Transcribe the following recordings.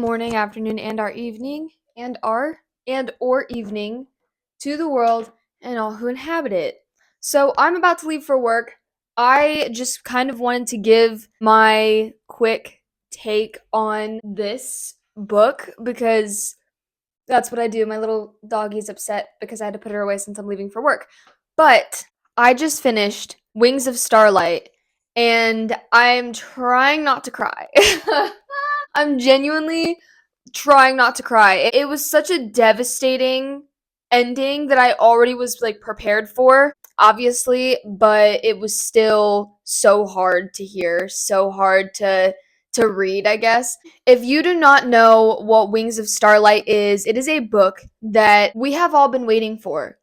morning, afternoon, and our evening, or evening to the world and all who inhabit it. So I'm about to leave for work. I just kind of wanted to give my quick take on this book because that's what I do. My little doggy's upset because I had to put her away since I'm leaving for work. But I just finished Wings of Starlight and I'm trying not to cry. I'm genuinely trying not to cry. It was such a devastating ending that I already was like prepared for, obviously, but it was still so hard to hear, so hard to read, I guess. If you do not know what Wings of Starlight is, it is a book that we have all been waiting for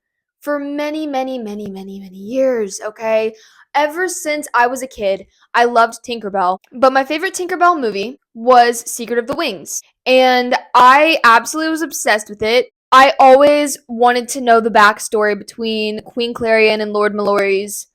many, many, many, many, many years, okay? Ever since I was a kid, I loved Tinkerbell, but my favorite Tinkerbell movie was Secret of the Wings, and I absolutely was obsessed with it. I always wanted to know the backstory between Queen Clarion and Lord Mallory's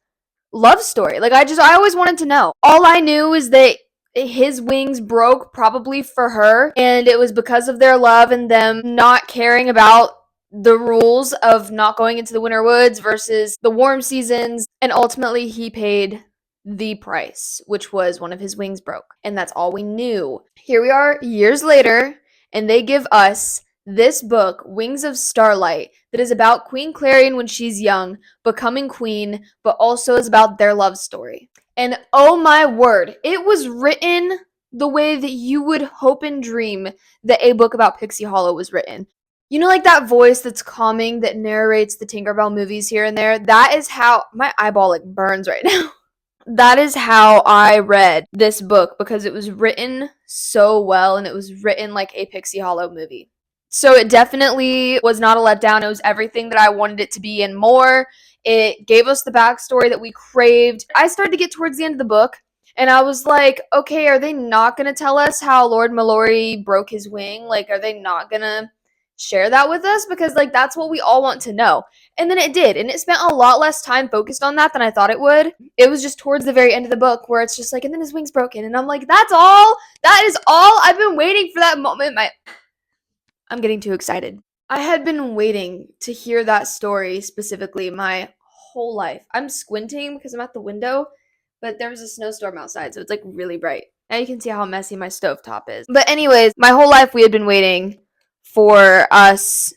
love story. I always wanted to know. All I knew is that his wings broke probably for her, and it was because of their love and them not caring about the rules of not going into the winter woods versus the warm seasons, and ultimately he paid the price, which was one of his wings broke. And that's all we knew. Here we are years later, and they give us this book, Wings of Starlight, that is about Queen Clarion when she's young, becoming queen, but also is about their love story. And oh my word, it was written the way that you would hope and dream that a book about Pixie Hollow was written. You know, like that voice that's calming that narrates the Tinkerbell movies here and there? That is how my eyeball like burns right now. That is how I read this book because it was written so well and it was written like a Pixie Hollow movie. So it definitely was not a letdown. It was everything that I wanted it to be and more. It gave us the backstory that we craved. I started to get towards the end of the book and I was like, okay, are they not going to tell us how Lord Mallory broke his wing? Like, are they not going to share that with us? Because, like, that's what we all want to know. And then it did. And it spent a lot less time focused on that than I thought it would. It was just towards the very end of the book where it's just like, and then his wing's broken. And I'm like, that's all? That is all? I've been waiting for that moment. I'm getting too excited. I had been waiting to hear that story specifically my whole life. I'm squinting because I'm at the window, but there was a snowstorm outside, so it's like really bright. Now you can see how messy my stovetop is. But anyways, my whole life we had been waiting for us.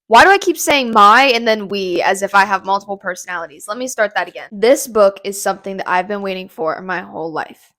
Why do I keep saying my and then we as if I have multiple personalities? Let me start that again. This book is something that I've been waiting for my whole life.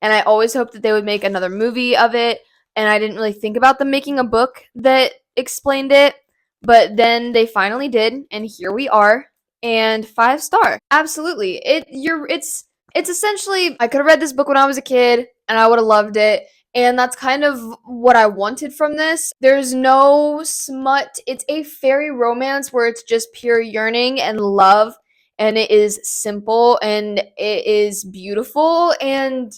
And I always hoped that they would make another movie of it, and I didn't really think about them making a book that explained it, but then they finally did, and here we are. And 5-star. Absolutely. It's essentially I could have read this book when I was a kid and I would have loved it. And that's kind of what I wanted from this. There's no smut. It's a fairy romance where it's just pure yearning and love, and it is simple and it is beautiful and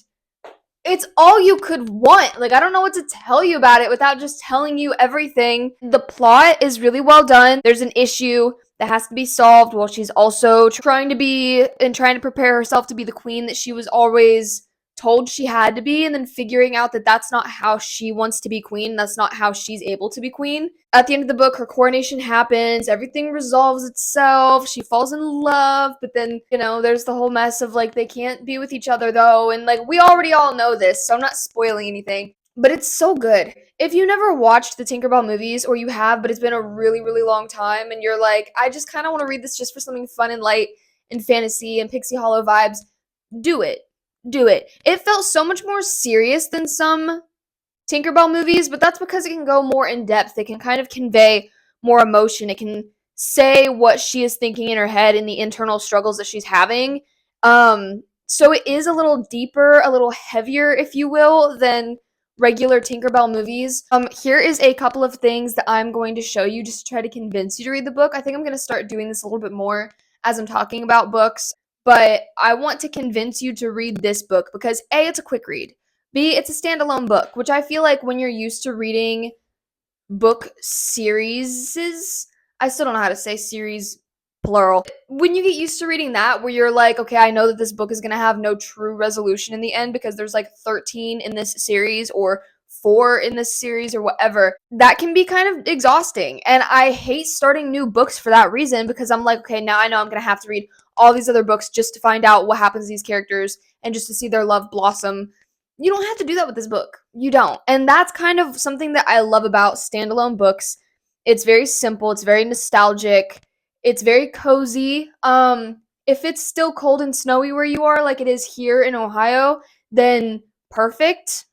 it's all you could want. Like, I don't know what to tell you about it without just telling you everything. The plot is really well done. There's an issue that has to be solved while she's also trying to prepare herself to be the queen that she was always told she had to be, and then figuring out that that's not how she wants to be queen. That's not how she's able to be queen. At the end of the book, her coronation happens. Everything resolves itself. She falls in love, but then, there's the whole mess of, like, they can't be with each other, though, and, like, we already all know this, so I'm not spoiling anything. But it's so good. If you never watched the Tinkerbell movies, or you have, but it's been a really, really long time, and you're like, I just kind of want to read this just for something fun and light and fantasy and Pixie Hollow vibes, do it. Do it. It felt so much more serious than some Tinkerbell movies, but that's because it can go more in depth. It can kind of convey more emotion. It can say what she is thinking in her head and the internal struggles that she's having. So it is a little deeper, a little heavier, if you will, than regular Tinkerbell movies. Here is a couple of things that I'm going to show you just to try to convince you to read the book. I think I'm going to start doing this a little bit more as I'm talking about books. But I want to convince you to read this book because A, it's a quick read. B, it's a standalone book, which I feel like when you're used to reading book series, I still don't know how to say series plural. When you get used to reading that, where you're like, okay, I know that this book is going to have no true resolution in the end because there's like 13 in this series or 4 in this series or whatever, that can be kind of exhausting. And I hate starting new books for that reason, because I'm like, okay, now I know I'm going to have to read all these other books just to find out what happens to these characters and just to see their love blossom. You don't have to do that with this book. You don't. And that's kind of something that I love about standalone books. It's very simple, it's very nostalgic, it's very cozy. If it's still cold and snowy where you are, like it is here in Ohio, then perfect.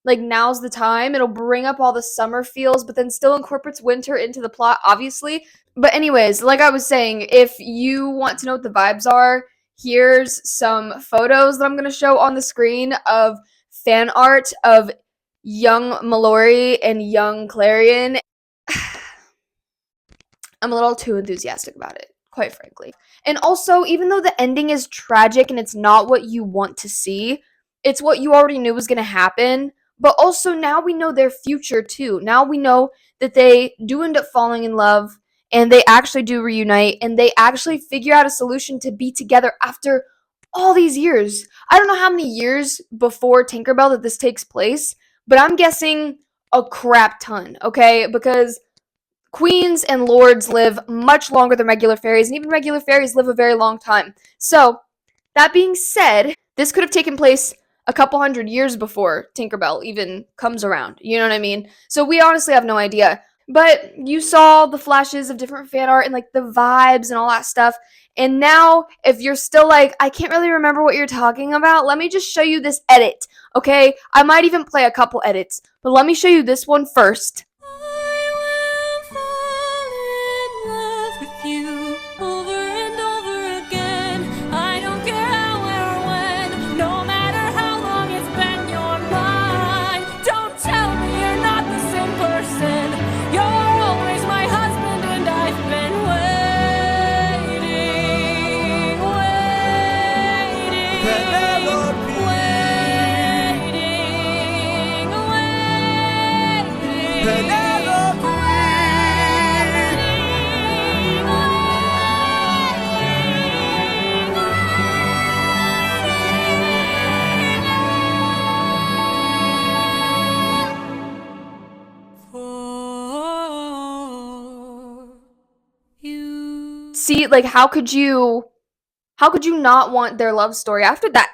Like, now's the time. It'll bring up all the summer feels, but then still incorporates winter into the plot, obviously. But anyways, like I was saying, if you want to know what the vibes are, here's some photos that I'm going to show on the screen of fan art of young Mallory and young Clarion. I'm a little too enthusiastic about it, quite frankly. And also, even though the ending is tragic and it's not what you want to see, it's what you already knew was going to happen. But also, now we know their future too. Now we know that they do end up falling in love, and they actually do reunite, and they actually figure out a solution to be together after all these years. I don't know how many years before Tinkerbell that this takes place, but I'm guessing a crap ton, okay? Because queens and lords live much longer than regular fairies, and even regular fairies live a very long time. So, that being said, this could have taken place a couple hundred years before Tinkerbell even comes around. You know what I mean? So, we honestly have no idea. But you saw the flashes of different fan art and like the vibes and all that stuff. And now, if you're still like, I can't really remember what you're talking about, let me just show you this edit, okay? I might even play a couple edits, but let me show you this one first. See, like, how could you not want their love story after that?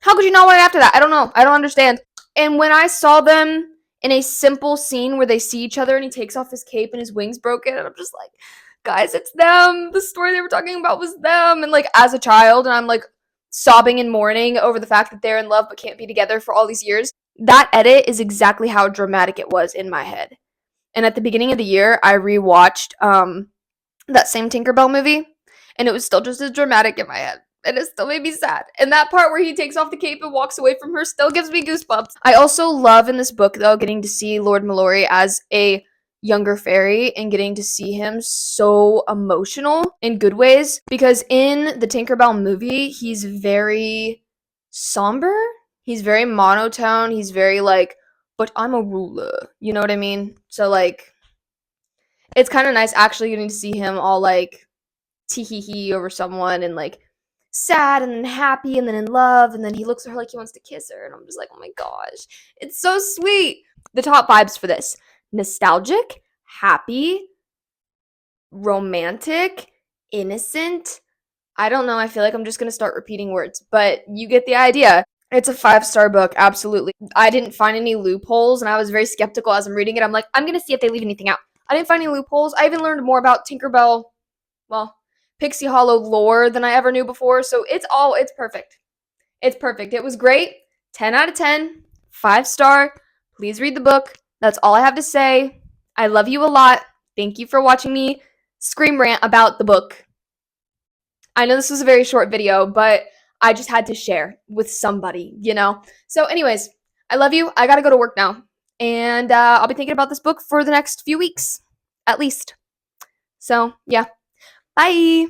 How could you not want it after that? I don't know. I don't understand. And when I saw them in a simple scene where they see each other and he takes off his cape and his wings broken, and I'm just like, guys, it's them. The story they were talking about was them. And like, as a child, and I'm like sobbing and mourning over the fact that they're in love but can't be together for all these years. That edit is exactly how dramatic it was in my head. And at the beginning of the year, I rewatched that same Tinkerbell movie, and it was still just as dramatic in my head. And it still made me sad. And that part where he takes off the cape and walks away from her still gives me goosebumps. I also love in this book, though, getting to see Lord Mallory as a younger fairy and getting to see him so emotional in good ways. Because in the Tinkerbell movie, he's very somber. He's very monotone. He's very like, but I'm a ruler. You know what I mean? So, like, it's kind of nice actually getting to see him all like tee hee hee over someone and like sad and then happy and then in love, and then he looks at her like he wants to kiss her, and I'm just like, oh my gosh, it's so sweet. The top vibes for this: nostalgic, happy, romantic, innocent. I don't know, I feel like I'm just gonna start repeating words, but you get the idea. It's a 5-star book, absolutely. I didn't find any loopholes, and I was very skeptical as I'm reading it. I'm like, I'm gonna see if they leave anything out. I didn't find any loopholes. I even learned more about Tinkerbell, well, Pixie Hollow lore than I ever knew before. So it's perfect. It's perfect. It was great. 10 out of 10. 5-star. Please read the book. That's all I have to say. I love you a lot. Thank you for watching me scream rant about the book. I know this was a very short video, but I just had to share with somebody, you know? So anyways, I love you. I gotta go to work now. And I'll be thinking about this book for the next few weeks, at least. So, yeah. Bye!